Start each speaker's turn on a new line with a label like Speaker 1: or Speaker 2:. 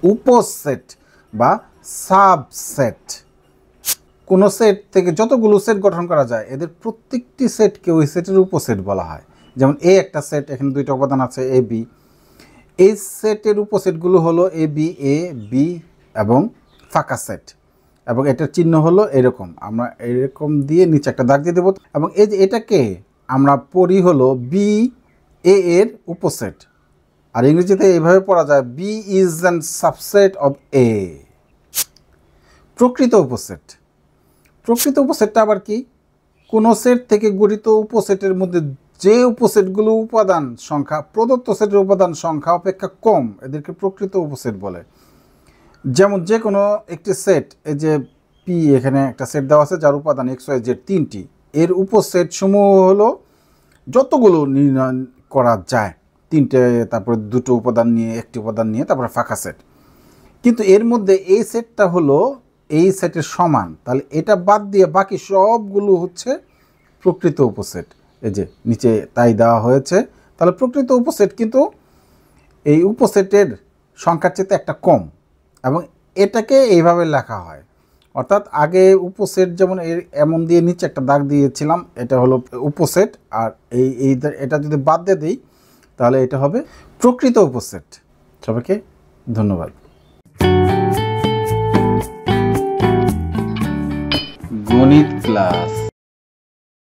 Speaker 1: উপসেট বা সাবসেট। কোনো সেট থেকে যতগুলো সেট গঠন করা যায় এদের প্রত্যেকটি সেটকে ওই সেটের উপসেট বলা হয়। যেমন এ একটা সেট, এখানে দুইটা উপাদান আছে এ বি, এই সেটের উপসেটগুলো হলো এ বি এবং ফাঁকা সেট, এবং এটার চিহ্ন হলো এরকম, আমরা এরকম দিয়ে নিচে একটা দাগ দিয়ে দেবো। এবং এই যে এটাকে আমরা পড়ি হলো বি এ এর উপসেট, আর ইংরেজিতে এইভাবে পড়া যায় B is an subset of A. প্রকৃত উপসেট, প্রকৃত উপসেটটা আবার কি? কোনো সেট থেকে গঠিত উপসেটের মধ্যে যে উপসেটগুলো উপাদান সংখ্যা প্রদত্ত সেটের উপাদান সংখ্যা অপেক্ষা কম, এদেরকে প্রকৃত উপসেট বলে। যেমন যে কোনো একটি সেট, এই যে পি, এখানে একটা সেট দেওয়া আছে যার উপাদান এক্স ওয়াই জেড তিনটি, এর উপসেট সমূহ হলো যতগুলো নির্ণয় করা যায়, তিনটে, তারপরে দুটো উপাদান নিয়ে, একটি উপাদান নিয়ে, তারপরে ফাঁকা সেট। কিন্তু এর মধ্যে এই সেটটা হলো এই সেটের সমান, তাহলে এটা বাদ দিয়ে বাকি সবগুলো হচ্ছে প্রকৃত উপসেট। এই যে নিচে তাই দেওয়া হয়েছে। তাহলে প্রকৃত উপসেট কিন্তু এই উপসেটের সংখ্যার চেয়ে একটা কম, এবং এটাকে এইভাবে লেখা হয়। অর্থাৎ আগে উপসেট যেমন এমন দিয়ে নিচে একটা দাগ দিয়েছিলাম, এটা হলো উপসেট, আর এটা যদি বাদ দিয়ে দিই তাহলে এটা হবে প্রকৃত উপসেট। সবাইকে ধন্যবাদ। গণিত ক্লাস।